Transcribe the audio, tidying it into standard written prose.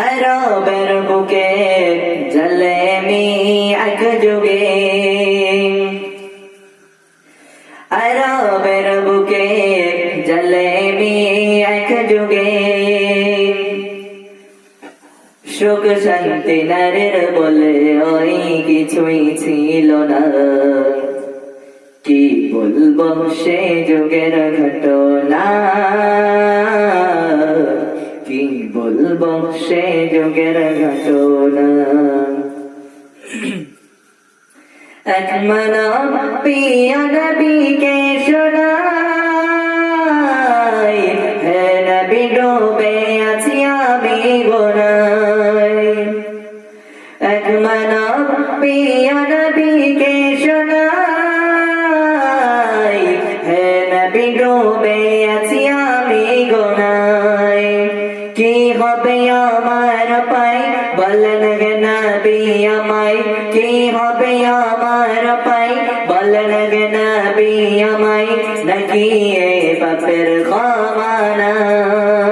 আরবের বুকে জলেমি এক যুগে, আরবের বুকে জলেমি এক যুগে, সুখ শান্তি নারীর বলে ওই কিছুই ছিল না। কি বলবো সে যুগের ঘটনা, কি বলবো সে যুগের ঘটনা। এক মানব প্রিয় নবীকে শোনাই, হে নবী ডুবে আছি আমি গুনায়। এক মানব প্রিয় নবীকে শোনাই, হে নবী ডুবে আছি আমি গুনায়। কি হবে আমার পাই বলেন গে নবী আমায়, কি হবে আমার পাই বলেন গে নবী আমায়, নাকি এ পাপের ক্ষমা নাই।